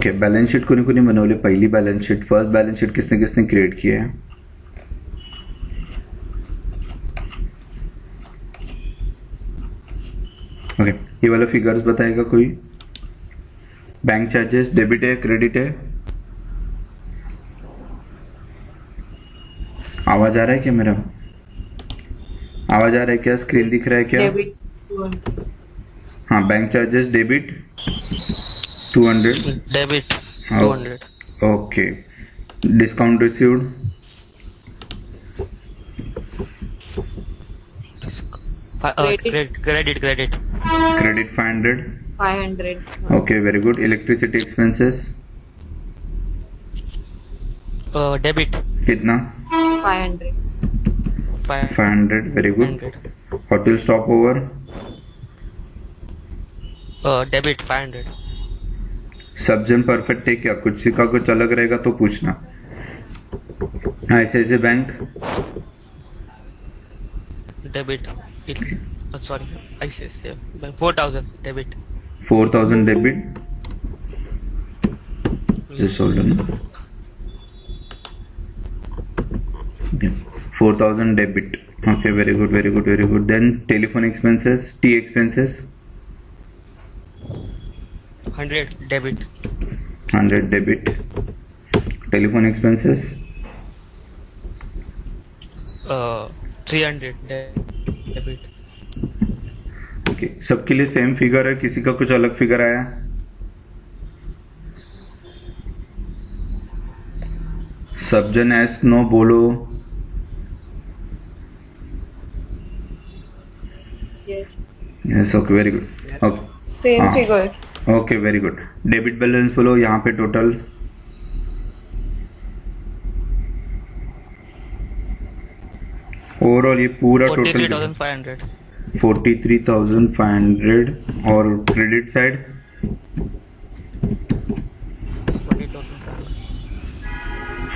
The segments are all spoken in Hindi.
ओके, बॅलन्स शीट कोणी कोणी बनवली? पहिली balance sheet, first balance sheet किसने किसने क्रिएट की है? ओके, ये वाला फिगर्स बताएगा कोई? बैंक चार्जेस डेबिट है क्रेडिट है? आवाज आ रहा है क्या मेरा? आवाज आ रहा है क्या? स्क्रीन दिख रहा है क्या? डेबिट हाँ, बैंक चार्जेस डेबिट 200. डेबिट हाँ, 200. Okay. Discount received credit credit 500. 500 okay, very good. Electricity expenses debit कितना? 500 500. Very good. 500. Hotel stop over debit 500. सब जन परफेक्ट है क्या? कुछ का कुछ अलग रहेगा तो पूछना. ऐसे bank debit sorry ICICI 4000 debit 4000 debit. Just hold on. Okay. 4000 debit. Okay, very good, very good, very good. Then telephone expenses, T expenses 100 debit 100 debit. Telephone expenses 300 debit. Okay, सबके लिए सेम फिगर है? किसी का कुछ अलग फिगर आया? सब जन एस नो बोलो. Yes, okay, very good. Okay, same हाँ. Figure. Okay, very good. Debit balance बोलो यहाँ पे टोटल. ओवरऑल ये पूरा टोटल 43,500. 43,500. और credit side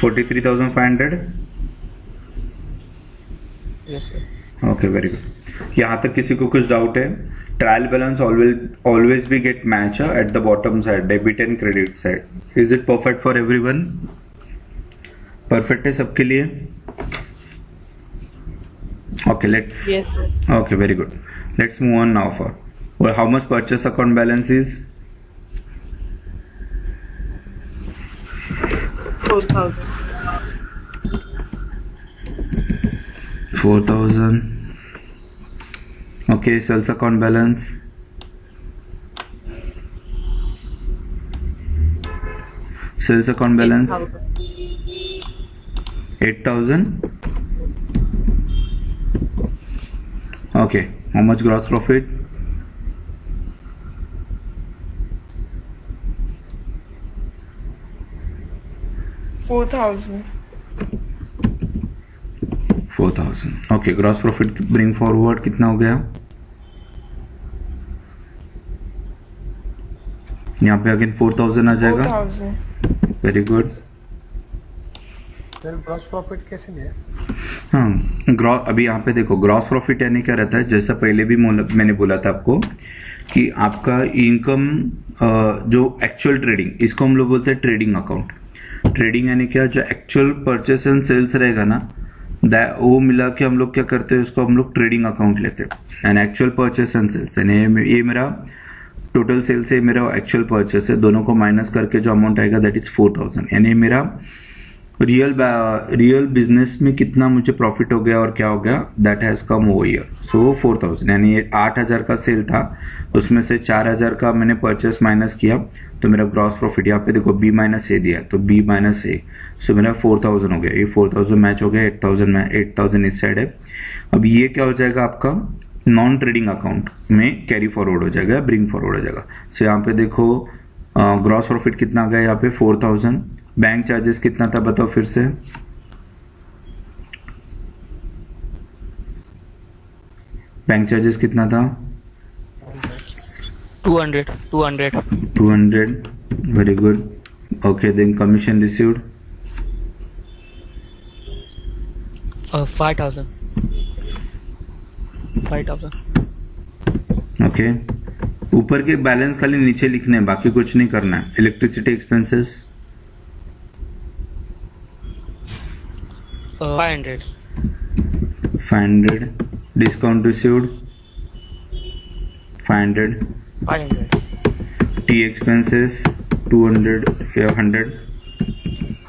43,500. Yes sir. Okay, very good. यहाँ तक किसी को कुछ डाउट है? Trial balance always be get match at the bottom side, debit and credit side. Is it perfect for everyone? Perfect है सबके लिए? Okay, let's. Yes, sir. Okay, very good. Let's move on now for. Well, how much purchase account balance is? 4,000. 4,000. Okay, sales account balance. Sales account balance 8,000. Okay, how much gross profit? 4,000. 4,000. Okay, gross profit bring forward कितना हो गया? यहाँ पे अगेन 4,000 आ जाएगा. 4,000. Very good. फिर ग्रॉस प्रॉफिट कैसे लिया? हाँ, अभी यहाँ पे देखो, ग्रॉस प्रॉफिट यानी क्या रहता है? जैसा पहले भी मैंने बोला था आपको कि आपका इनकम जो एक्चुअल ट्रेडिंग, इसको हम लोग बोलते हैं ट्रेडिंग अकाउंट. ट्रेडिंग यानी क्या? जो एक्चुअल परचेस एंड सेल्स रहेगा ना, वो मिला के हम लोग क्या करते हैं, उसको हम लोग ट्रेडिंग अकाउंट लेते हैं. And actual purchase and sales यानी ये मेरा टोटल सेल्स है, मेरा एक्चुअल परचेस है, दोनों को माइनस करके जो अमाउंट आएगा दैट इज 4,000. यानी मेरा रियल बिजनेस में कितना मुझे प्रॉफिट हो गया और क्या हो गया, that has come over year. So 4,000 यानी 8,000 का सेल था, उसमें से 4,000 का मैंने परचेस माइनस किया, तो मेरा ग्रॉस प्रॉफिट यहाँ पे देखो B माइनस ए दिया, तो B माइनस ए, सो मेरा 4,000 हो गया. ये 4,000 मैच हो गया, 8,000 इस साइड है. अब ये क्या हो जाएगा आपका नॉन ट्रेडिंग अकाउंट में कैरी फॉरवर्ड हो जाएगा, ब्रिंग फॉरवर्ड हो जाएगा. सो यहाँ पे देखो ग्रॉस प्रॉफिट कितना आ गया यहाँ पे 4,000. बैंक चार्जेस कितना था बताओ फिर से? बैंक चार्जेस कितना था? 200. Very good. Okay, then commission received 5,000. Okay. ऊपर के बैलेंस खाली नीचे लिखने हैं, बाकी कुछ नहीं करना है. Electricity expenses 500. 500. Discount received 500. 500. T expenses 200 या 100.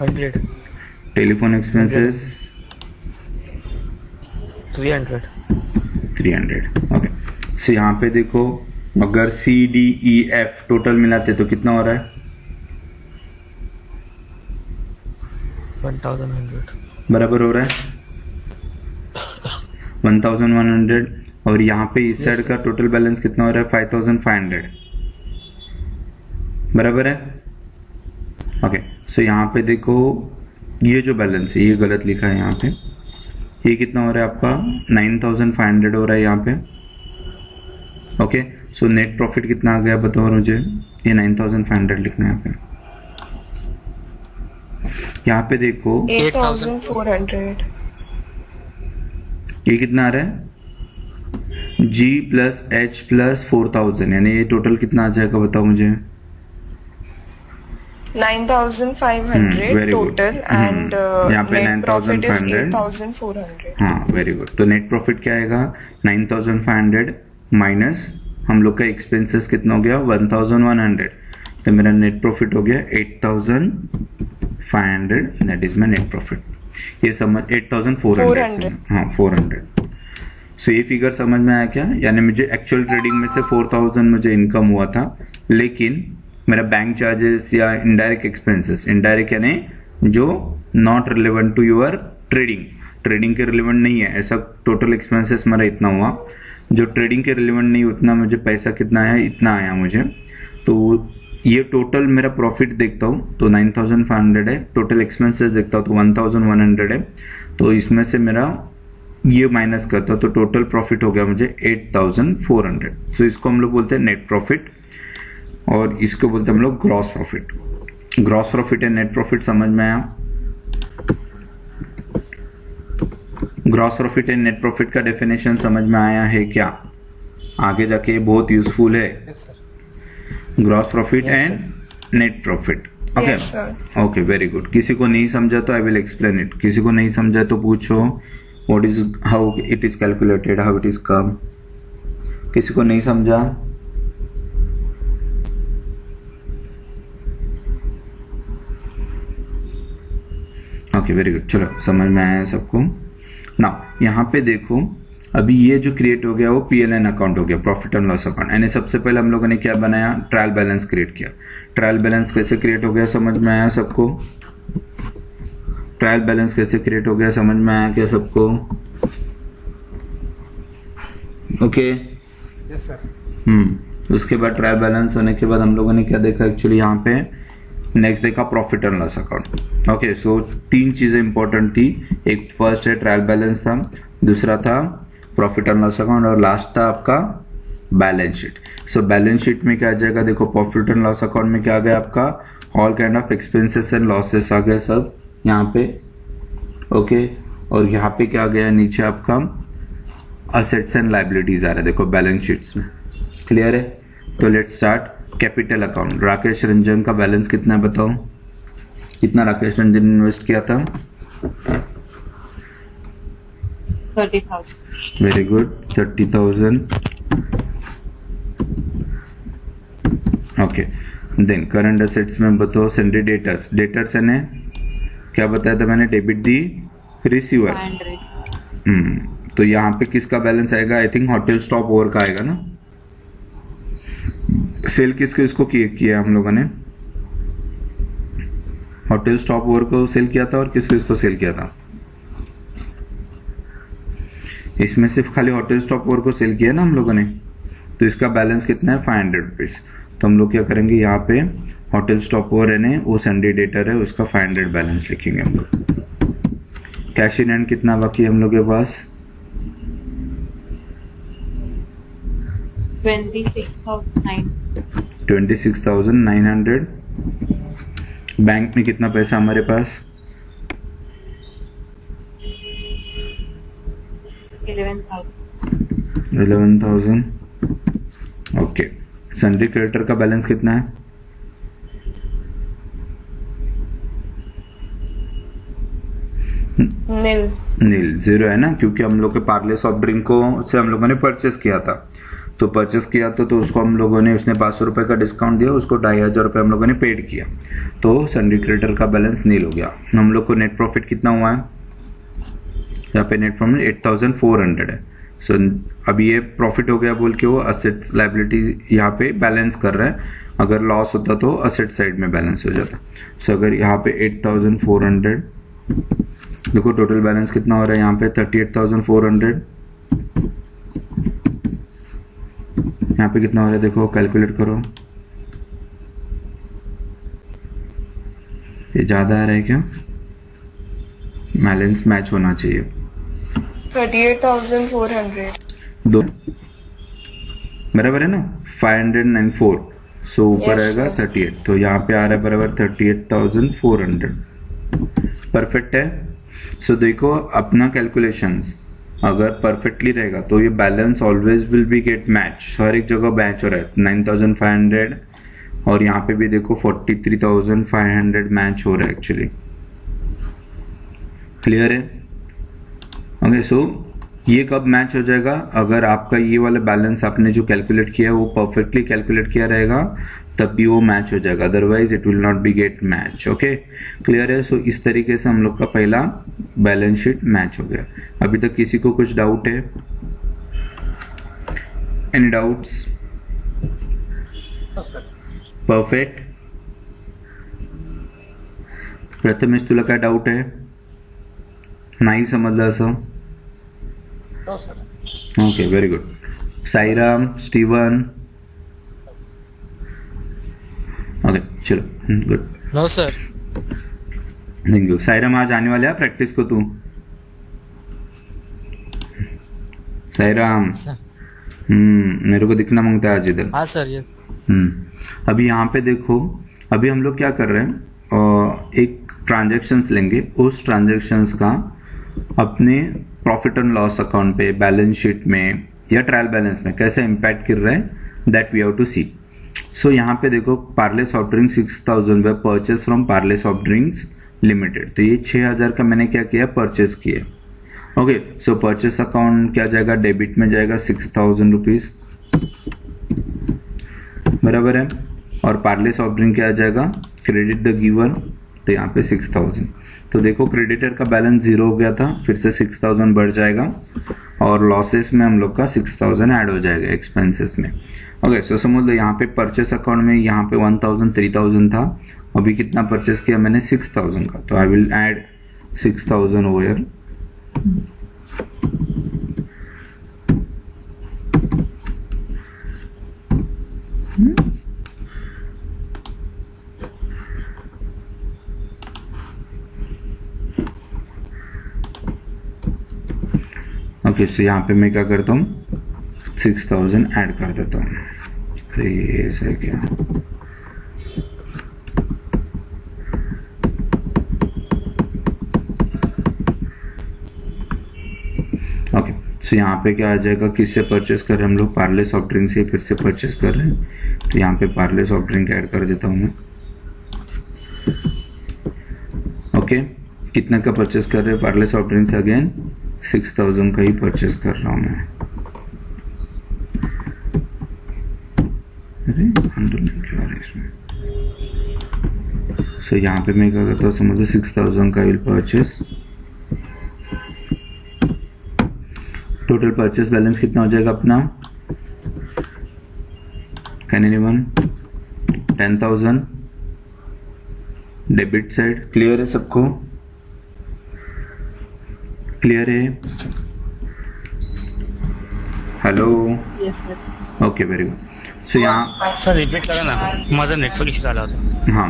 100. Telephone expenses 300. 300. ओके. सो यहाँ पे देखो, अगर C D E F total मिलाते तो कितना हो रहा है? 1100. बराबर हो रहा है 1100. और यहाँ पे इस साइड का टोटल बैलेंस कितना हो रहा है? 5500. बराबर है. ओके. सो यहाँ पे देखो, ये जो बैलेंस है ये गलत लिखा है यहाँ पे. ये कितना हो रहा है आपका? 9500 हो रहा है यहाँ पे. ओके. सो नेट प्रॉफिट कितना आ गया बताओ मुझे? ये 9500 लिखना है यहाँ पे. यहाँ पे देखो 8400. ये कितना आ रहा है? G प्लस H प्लस 4000, यानी ये टोटल कितना आ जाएगा बताओ मुझे? 9500 very good. total and यहाँ पे net profit is 9500. 8400. हाँ, वेरी गुड. तो नेट प्रॉफिट क्या आएगा? 9500 माइनस हम लोग का एक्सपेंसेस कितना हो गया? 1100. तो मेरा नेट प्रॉफिट हो गया 8500. That is my net profit. ये समझ 8400. हाँ, 400. सो ये फिगर समझ में आया क्या? यानी मुझे एक्चुअल ट्रेडिंग में से 4000 मुझे इनकम हुआ था, लेकिन मेरा बैंक चार्जेस या इनडायरेक्ट एक्सपेंसेस, इनडायरेक्ट यानी जो not relevant to your trading के रिलेवेंट नहीं है, ऐसा टोटल एक्सपेंसेस मेरा इतना हुआ. जो ट्रेडिंग के रिलेवेंट नहीं उतना मुझे पैसा कितना आया? इतना आया मुझे. तो ये टोटल मेरा प्रॉफिट देखता हूँ तो 9500 है. टोटल एक्सपेंसेस देखता हूँ तो 1100 है. तो इसमें से मेरा ये माइनस करता हूँ तो टोटल प्रॉफिट हो गया मुझे 8400. सो इसको हम लोग बोलते हैं नेट प्रॉफिट, और इसको बोलते हैं हम लोग gross profit. Gross profit and net profit समझ में आया? Gross profit and net profit का डेफिनेशन समझ में आया है क्या? आगे जाके बहुत यूजफुल है. Yes, sir. Gross profit and net profit. Okay. Yes, sir. Okay, very good. किसी को नहीं समझा तो आई विल एक्सप्लेन इट. किसी को नहीं समझा तो पूछो. What is, how it is calculated, how it is come. किसी को नहीं समझा? Okay, very good. चलो, समझ में आया सबको. नाउ यहाँ पे देखो, अभी ये जो क्रिएट हो गया वो पीएलएन अकाउंट हो गया, प्रॉफिट एंड लॉस अकाउंट. यानी सबसे पहले हम लोगों ने क्या बनाया? ट्रायल बैलेंस क्रिएट किया. ट्रायल बैलेंस कैसे क्रिएट हो गया समझ में आया सबको? ट्रायल बैलेंस कैसे क्रिएट हो गया समझ में आया क्या सबको? ओके. Yes, sir. उसके बाद ट्रायल बैलेंस होने के बाद हम लोगों ने क्या देखा एक्चुअली यहाँ पे? नेक्स्ट देखा profit and loss account. Okay. So 3 चीजें इंपॉर्टेंट थी. एक फर्स्ट है ट्रायल बैलेंस था, दूसरा था प्रॉफिट एंड लॉस अकाउंट, और लास्ट था आपका balance sheet. So balance sheet में क्या आ जाएगा? देखो, प्रॉफिट एंड लॉस अकाउंट में क्या आ गया आपका? All kind of expenses and losses आ गए सब यहाँ पे. ओके. और यहाँ पे क्या आ गया नीचे आपका? असेट्स एंड लाइबिलिटीज आ रहा है देखो बैलेंस शीट्स में. क्लियर है? तो let's start. Capital account. Rakesh Ranjan का बैलेंस कितना है बताओ? कितना राकेश रंजन ने इन्वेस्ट किया था? 30,000. Very good. 30,000. Okay. Then current assets में बताओ. Sundry debtors. डेटर्स ने क्या बताया था मैंने? डेबिट दी रिसीवर. 500. तो यहाँ पे किसका बैलेंस आएगा? I think hotel stop over का आएगा ना. सेल किसको किया हम लोगों ने? होटल स्टॉप ओवर को सेल किया था, और किसको सेल किया था? इसमें सिर्फ खाली होटल स्टॉप ओवर को सेल किया ना हम लोगों ने. तो इसका बैलेंस कितना है? 500 रुपीज. तो हम लोग क्या करेंगे? यहाँ पे होटल स्टॉप ओवर है वो सैंडी डेटर है, उसका 500 बैलेंस लिखेंगे हम लोग. कैश इन हैंड कितना बाकी है हम लोग के पास? 26,900. बैंक में कितना पैसा हमारे पास? 11,000. 11,000. ओके. सन्ड्री क्रेडिटर का बैलेंस कितना है? नील, जीरो है ना, क्योंकि हम लोग के पार्ले सॉफ्ट ड्रिंक को से हम लोगों ने परचेस किया था। तो परचेस किया तो उसको हम लोगों ने, उसने 500 रुपए का डिस्काउंट दिया, उसको 2500 रुपये हम लोगों ने पेड किया, तो सन्ड्री क्रेडिटर का बैलेंस नील हो गया। हम लोग को नेट प्रॉफिट कितना हुआ है? यहाँ पे नेट प्रॉफिट 8400 है। सो अब ये प्रॉफिट हो गया बोल के वो असेट्स लाइबिलिटी यहाँ पे बैलेंस कर रहा है। अगर लॉस होता तो असेट साइड में बैलेंस हो जाता। सो अगर यहाँ पे 8400, देखो टोटल बैलेंस कितना हो रहा है यहाँ पे 38,400। यहाँ पे कितना हो रहा है देखो, कैलकुलेट करो। ये ज्यादा आ रहा है क्या? बैलेंस मैच होना चाहिए। 38,400. दो बराबर है ना, 594। सो ऊपर Yes, आएगा sir. 38, तो यहाँ पे आ रहा है बराबर 38,400। परफेक्ट है। सो देखो अपना कैलकुलेशंस अगर परफेक्टली रहेगा तो ये balance always will be get match, हर एक जगह मैच हो रहा है। 9,500 और यहाँ पे भी देखो 43,500 मैच हो रहा है एक्चुअली। क्लियर है? ओके, सो ये कब मैच हो जाएगा? अगर आपका ये वाला बैलेंस आपने जो कैलकुलेट किया है वो परफेक्टली कैलकुलेट किया रहेगा, तब भी वो मैच हो जाएगा, otherwise it will not be get match. Okay, clear है? सो इस तरीके से हम लोग का पहला बैलेंस शीट मैच हो गया। अभी तक किसी को कुछ डाउट है? Any doubts? परफेक्ट। प्रथमेश तुला काय डाऊट आहे? नाही समजलं असं? No, sir. Okay, very good. Sairam, Steven, okay चलो, good, no sir. Thank you. Sairam आज आने वाले हैं प्रैक्टिस को तू? साईराम, मेरे को दिखना मांगता है आज इधर। हाँ सर, ये अभी यहाँ पे देखो, अभी हम लोग क्या कर रहे हैं, एक ट्रांजैक्शंस लेंगे, उस ट्रांजैक्शंस का अपने प्रॉफिट एंड लॉस अकाउंट पे, बैलेंस शीट में या ट्रायल बैलेंस में कैसे इम्पैक्ट कर रहे हैं, दैट वी हैव टू सी। सो यहाँ पे देखो, Parle soft drink 6,000 way purchase from Parle soft drinks limited. तो ये 6,000 का मैंने क्या किया, परचेज किया। ओके, सो परचेस अकाउंट क्या जाएगा, डेबिट में जाएगा 6,000 रुपीज, बराबर है। और पार्ले सॉफ्ट ड्रिंक क्या आ जाएगा, क्रेडिट द गिवर, तो यहाँ पे 6,000। तो देखो क्रेडिटर का बैलेंस 0 हो गया था, फिर से 6,000 बढ़ जाएगा और लॉसेस में हम लोग का 6,000 ऐड हो जाएगा एक्सपेंसेस में। ओके, सो समझ लो यहाँ पे परचेस अकाउंट में यहाँ पे 1,000 3,000 था, अभी कितना परचेस किया मैंने, 6,000 का, तो I will add 6,000 over. Okay, so यहाँ पे मैं क्या करता हूँ, 6,000 ऐड कर देता हूँ। अरे ये ऐसा है क्या? ओके, सो यहाँ पे क्या आ जाएगा, किससे परचेस कर रहे हैं हम लोग, पार्ले सॉफ्ट ड्रिंक से फिर से परचेस कर रहे हैं, तो यहाँ पे पार्ले सॉफ्ट ड्रिंक ऐड कर देता हूँ मैं। ओके, कितना का परचेस कर रहे हैं पार्ले सॉफ्ट ड्रिंक से, अगेन 6,000 का ही परचेस कर रहा हूँ मैं। अरे आंदोलन क्यों आ रहा है इसमें? सो यहाँ पे मैं क्या करता हूँ, समझो 6,000 का will purchase. Total purchase balance कितना हो जाएगा अपना, can anyone? 10,000 debit side. Clear है सबको? क्लियर है? Hello? Yes, sir. Okay, very good. So यहाँ सर रिपीट करा ना, माझा नेटवर्क इश्यू आला होता। हाँ,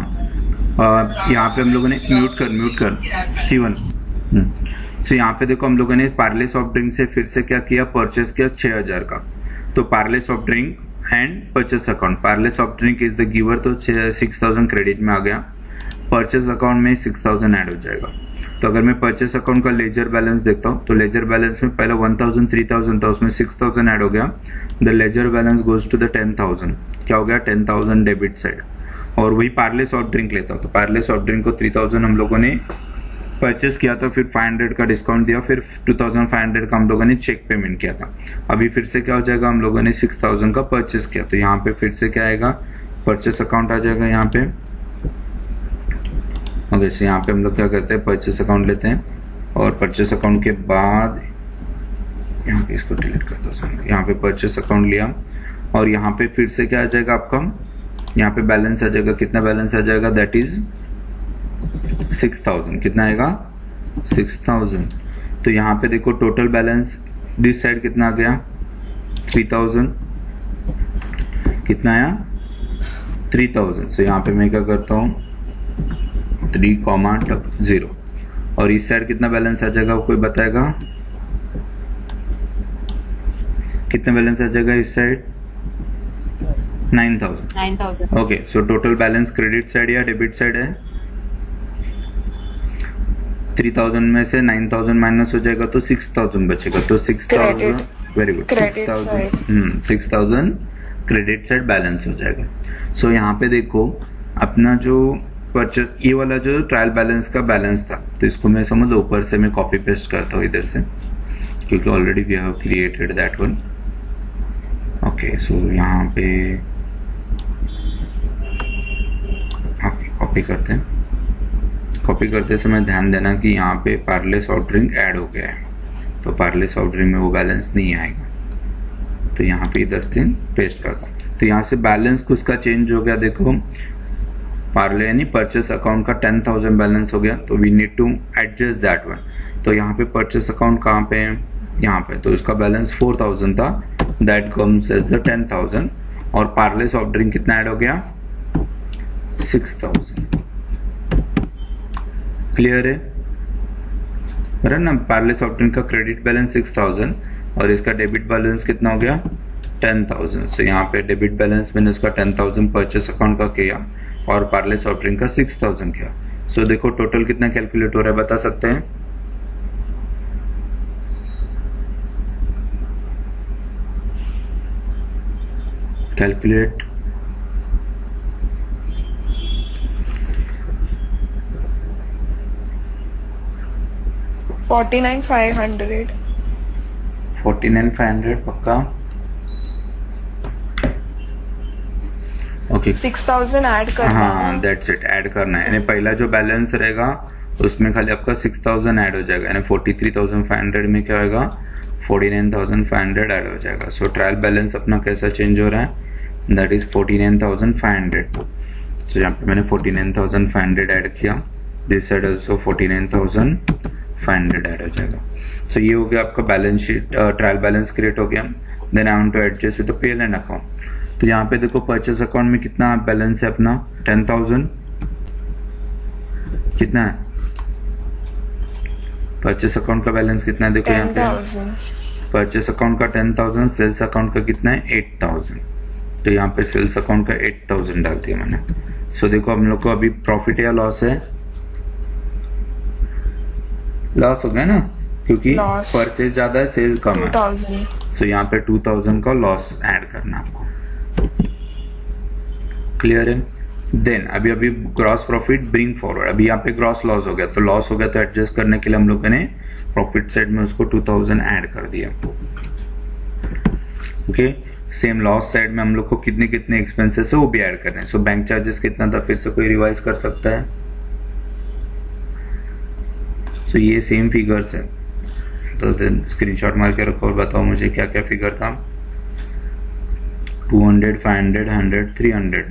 यहाँ पे हम लोगों ने म्यूट कर स्टीवन। सो यहाँ पे देखो, हम लोगों ने पार्ले सॉफ्ट ड्रिंक से फिर से क्या किया, परचेस किया 6,000 का। तो Parle soft drink and purchase account, Parle soft drink is the giver, तो 6,000 क्रेडिट में आ गया, परचेस अकाउंट में 6,000 ऐड हो जाएगा। तो अगर मैं परचेस अकाउंट का लेजर बैलेंस देखता हूँ तो लेजर बैलेंस में पहले 1000 3000 था, उसमें 6000 ऐड हो गया. The ledger balance goes to the 10,000. क्या हो गया? 10,000 डेबिट साइड. और वही पार्ले सॉफ्ट ड्रिंक लेता हूँ तो पार्ले सॉफ्ट ड्रिंक को 3000 हम लोगों ने परचेस किया था, फिर 500 का डिस्काउंट दिया, फिर 2500 का हम लोगों ने चेक पेमेंट किया था. अभी फिर से क्या हो जाएगा? हम लोगों ने 6000 का परचेस किया, तो यहाँ पे फिर से क्या आएगा? परचेस अकाउंट आ जाएगा यहाँ पे. ओके, सो यहाँ पे हम लोग क्या करते हैं? परचेस अकाउंट लेते हैं और परचेस अकाउंट के बाद यहाँ पे इसको डिलीट कर दो. यहाँ पे परचेस अकाउंट लिया और यहाँ पे फिर से क्या आ जाएगा आपका? यहाँ पे बैलेंस आ जाएगा. कितना बैलेंस आ जाएगा? That is 6000. कितना आएगा? 6000. तो यहाँ पे देखो टोटल बैलेंस दिस साइड कितना आ गया? 3000. कितना आया? 3000. सो यहाँ पे मैं क्या करता हूँ? 3,0 और इस साइड कितना बैलेंस आ जाएगा? कोई बताएगा? कितना बैलेंस आ जाएगा इस side? 9,000. Okay, so total balance credit side या डेबिट साइड है? 3000 में से 9000 माइनस हो जाएगा तो 6000 बचेगा. तो 6000, very good, 6000 credit side balance हो जाएगा. सो यहाँ पे देखो अपना जो परचेस, ये वाला जो ट्रायल बैलेंस का बैलेंस था, तो इसको मैं समझ लो ऊपर से मैं कॉपी पेस्ट करता हूँ इधर से, क्योंकि already we have created that one. Okay, so यहाँ पे कॉपी करते हैं. कॉपी करते समय ध्यान देना कि यहाँ पे पार्ले सॉफ्ट ड्रिंक ऐड हो गया है, तो पार्ले सॉफ्ट ड्रिंक में वो बैलेंस नहीं आएगा. तो यहाँ पे इधर से पेस्ट करता हूँ. तो यहाँ से बैलेंस किसका चेंज हो गया? देखो पार्ले यानी परचेस अकाउंट का 10,000 बैलेंस हो गया, तो we need to adjust that one. तो यहाँ पे परचेस अकाउंट कहाँ पे है? यहाँ पे. तो इसका बैलेंस 4000 था, दैट कम्स एज द 10,000. और पार्ले सॉफ्ट ड्रिंक कितना ऐड हो गया? 6000. क्लियर है? बराबर ना? पार्ले सॉफ्ट ड्रिंक का क्रेडिट बैलेंस 6000 और इसका डेबिट बैलेंस कितना हो गया? 10,000. सो यहाँ पे डेबिट बैलेंस मैंने इसका 10,000 परचेस अकाउंट का किया और पार्ले सॉफ्ट ड्रिंक का 6000 किया. सो देखो टोटल कितना कैलकुलेट हो रहा है, बता सकते हैं? कैलकुलेट. $49,500. 49,500 पक्का? ओके, 6,000 ऐड करना है. हाँ, दैट्स इट, ऐड करना है. यानी पहला जो बैलेंस रहेगा उसमें खाली आपका 6000 ऐड हो जाएगा, यानी 43,500 में क्या होगा? 49,500 ऐड हो जाएगा. सो ट्रायल बैलेंस अपना कैसा चेंज हो रहा है? That is 49,500. तो यहाँ पे मैंने 49,500 ऐड किया, दिस साइड ऑल्सो 49,500 ऐड हो जाएगा. सो ये हो गया आपका balance sheet, trial balance create हो गया. Then I want to adjust with the pay and account. तो यहाँ पे देखो परचेस अकाउंट में कितना बैलेंस है अपना? 10,000. कितना है परचेस अकाउंट का बैलेंस? कितना है देखो यहाँ पे? 10,000. परचेस अकाउंट का 10,000, सेल्स अकाउंट का कितना है? 8,000. तो यहाँ पे सेल्स अकाउंट का 8,000 डाल दिया मैंने. सो देखो हम लोग को अभी प्रॉफिट या लॉस है? लॉस हो गया ना, क्योंकि Loss. परचेस ज्यादा है, सेल कम है. 2,000. सो यहाँ पे 2,000 का लॉस ऐड करना आपको. क्लियर है? देन अभी ग्रॉस प्रॉफिट ब्रिंग फॉरवर्ड. अभी यहाँ पे ग्रॉस लॉस हो गया, तो लॉस हो गया तो एडजस्ट करने के लिए हम लोगों ने प्रॉफिट साइड में उसको 2,000 ऐड कर दिया. ओके, सेम लॉस साइड में हम लोग को कितने कितने एक्सपेंसेस है वो भी ऐड करने हैं. सो बैंक चार्जेस कितना था, फिर से कोई रिवाइज कर सकता है? सो ये सेम फिगर्स है, तो देन स्क्रीनशॉट मार के रखो और बताओ मुझे क्या क्या फिगर था. 200, 500, 100, 300.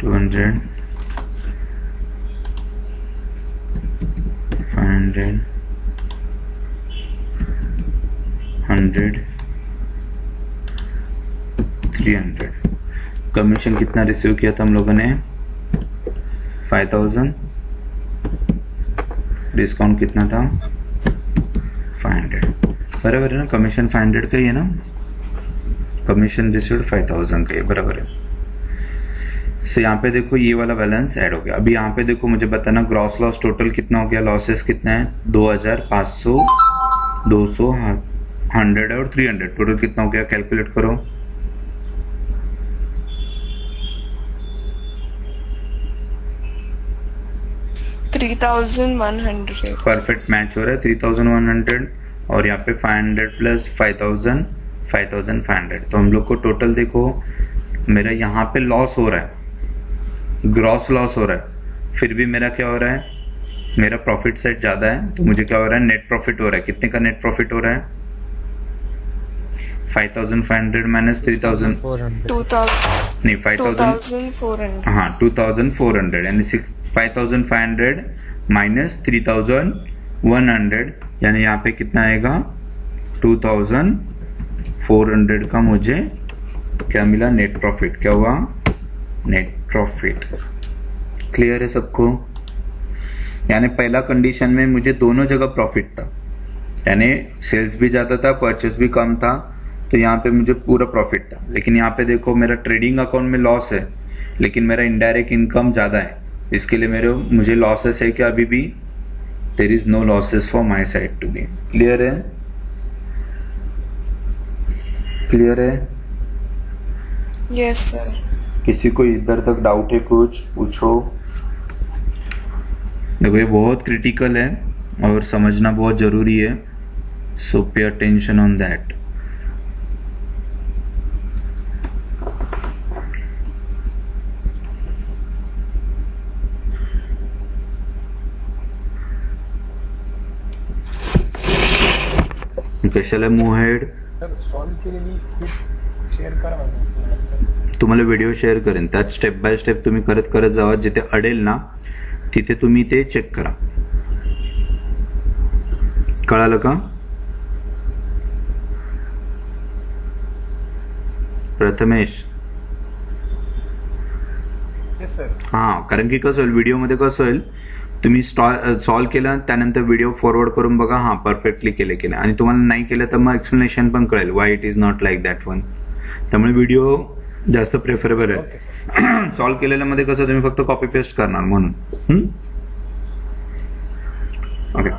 $200, 500, 100, 300. कमीशन कितना रिसीव किया था हम लोगों ने? 5,000. डिस्काउंट कितना था? 500. बराबर है ना? कमीशन 500 का ही है ना? कमीशन रिसीव्ड 5000 का, ये बराबर है। सो यहाँ पे देखो ये वाला बैलेंस ऐड हो गया। अभी यहाँ पे देखो मुझे बताना ग्रॉस लॉस टोटल कितना हो गया, लॉसेस कितना है 2500, 200, 100 और 300, टोटल कितना हो गया कैलकुलेट करो। $3,100. परफेक्ट मैच हो रहा है 3100 और यहाँ पे 500 प्लस 5000, 5500। तो हम लोग को टोटल देखो मेरा यहाँ पे लॉस हो रहा है, ग्रॉस लॉस हो रहा है, फिर भी मेरा क्या हो रहा है, मेरा प्रॉफिट साइड ज्यादा है, तो मुझे क्या हो रहा है नेट प्रॉफिट हो रहा है। कितने का नेट प्रॉफिट हो रहा है 5500 माइनस 3000, 2,000. नहीं 5000, 2,400. हाँ 2400 यानी 5500 माइनस 3100 यानी यहाँ पे कितना आएगा 2400 का मुझे क्या मिला नेट प्रॉफिट। क्या हुआ नेट प्रॉफिट। क्लियर है सबको। यानी पहला कंडीशन में मुझे दोनों जगह प्रॉफिट था, यानी सेल्स भी ज्यादा था परचेस भी कम था, तो यहाँ पे मुझे पूरा प्रॉफिट था। लेकिन यहाँ पे देखो मेरा ट्रेडिंग अकाउंट में लॉस है लेकिन मेरा इनडायरेक्ट इनकम ज्यादा है, इसके लिए मुझे लॉसेस है कि अभी भी there is no losses for my side to be. Clear है, क्लियर है। Yes, sir. किसी को इधर तक डाउट है कुछ पूछो। देखो ये बहुत क्रिटिकल है और समझना बहुत जरूरी है, सो पे अटेंशन ऑन दैट। कशाला मूव हेड सर सॉल्व केलेली खूप शेअर करा मला. तुम्हाला व्हिडिओ शेअर करेन, त्यात स्टेप बाय स्टेप तुम्ही करत करत जावा, जिथे अडेल ना तिथे तुम्ही ते चेक करा। कळालं का प्रथमेश? Yes sir. हा, कारण की कसं होईल व्हिडिओमध्ये कसं होईल तुम्ही सॉल्व केलं त्यानंतर व्हिडिओ फॉरवर्ड करून बघा, हा परफेक्टली केले की नाही, आणि तुम्हाला नाही केलं तर मग एक्सप्लेनेशन पण कळेल why it is not like that one. त्यामुळे व्हिडिओ जास्त प्रेफरेबल आहे। सॉल्व केलेल्यामध्ये कसं तुम्ही फक्त कॉपी पेस्ट करणार म्हणून। ओके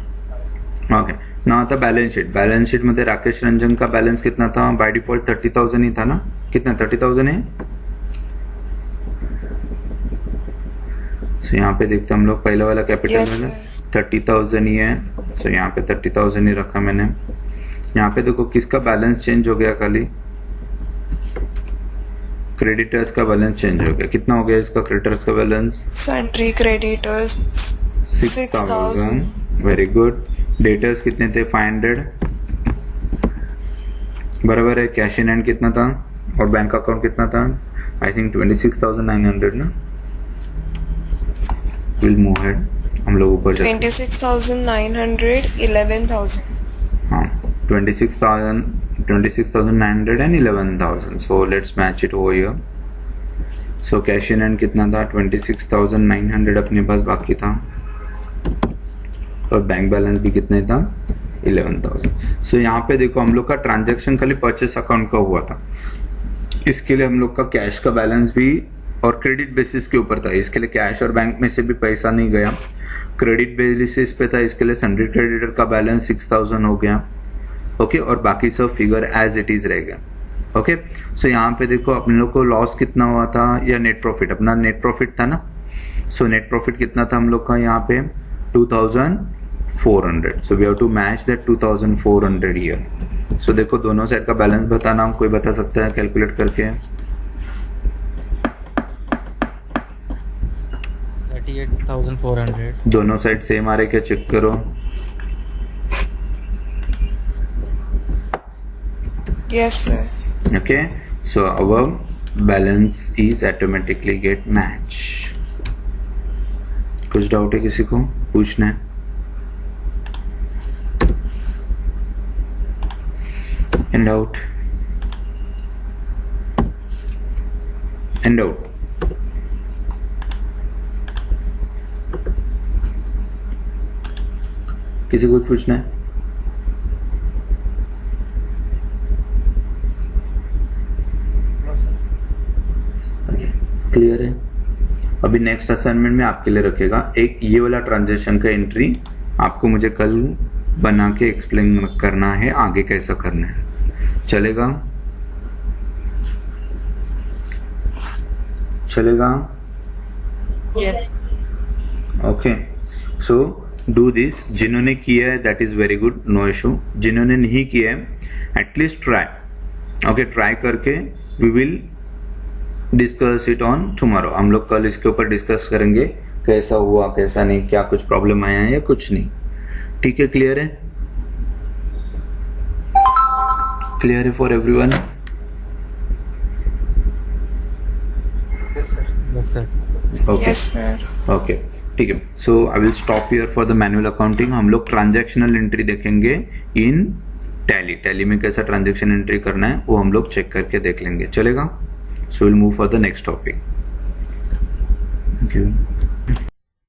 ओके ना। आता बैलेंस शीट में राकेश रंजन का बैलेंस कितना था बाय डिफॉल्ट 30,000 ही था ना, कितना 30,000 है। सो यहाँ पे देखते हम लोग पहले वाला कैपिटल Yes, वाला sir. 30,000 ही है। सो यहाँ पे 30,000 ही रखा मैंने। यहाँ पे देखो किसका बैलेंस चेंज हो गया, खाली क्रेडिटर्स का बैलेंस चेंज हो गया। कितना हो गया इसका क्रेडिटर्स का balance Sundry creditors 6,000। Very good. Debtors कितने थे 500 बराबर है। कैश इन हैंड कितना था और बैंक अकाउंट कितना था, आई थिंक 26,900 ना। विल मूव हेड, हम लोग ऊपर जाते हैं। 26,900, 11,000. हाँ 26,900 and 11,000। So let's match it over here. So cash in hand कितना था 26,900 अपने पास बाकी था और बैंक बैलेंस भी कितने था 11,000। सो यहाँ पे देखो हम लोग का ट्रांजैक्शन खाली परचेस अकाउंट का हुआ था, इसके लिए हम लोग का कैश का बैलेंस भी और क्रेडिट बेसिस के ऊपर था, इसके लिए कैश और बैंक में से भी पैसा नहीं गया, क्रेडिट बेसिस पे था, इसके लिए सन्ड्री क्रेडिटर का बैलेंस 6,000 हो गया। ओके और बाकी सब फिगर एज इट इज रह गया। ओके सो यहाँ पे देखो अपने लोग को लॉस कितना हुआ था या नेट प्रॉफिट, अपना नेट प्रॉफिट था ना। सो नेट प्रॉफिट कितना था हम लोग का यहाँ पे 2,400। So we have to match that 2,400 here. So देखो दोनों साइड का बैलेंस बताना, कोई बता सकता है कैलकुलेट करके। 38,400। दोनों साइड सेम आ रहे क्या चेक करो। Yes, sir. Okay, so our balance is automatically get match। कुछ डाउट है किसी को पूछना है? And out and out. किसी को पूछना है? क्लियर है? अभी नेक्स्ट असाइनमेंट में आपके लिए रखेगा एक ये वाला ट्रांजेक्शन का एंट्री, आपको मुझे कल बना के एक्सप्लेन करना है आगे कैसा करना है, चलेगा? चलेगा? Yes. Okay, so do this. जिन्होंने किया है that is very good, no issue. जिन्होंने नहीं किया है एटलीस्ट ट्राई. ओके, ट्राई करके we will discuss it on tomorrow. हम लोग कल इसके ऊपर डिस्कस करेंगे कैसा हुआ कैसा नहीं, क्या कुछ प्रॉब्लम आया है या कुछ नहीं. ठीक है? क्लियर है? क्लियर है for everyone? Yes, sir. Yes, sir. Okay Yes, sir. Okay, ठीक है. So I will stop here for the manual accounting. हम लोग ट्रांजैक्शनल एंट्री देखेंगे इन टैली. टैली में कैसा ट्रांजैक्शन एंट्री करना है वो हम लोग चेक करके देख लेंगे, चलेगा? So will move for the next topic. Thank you.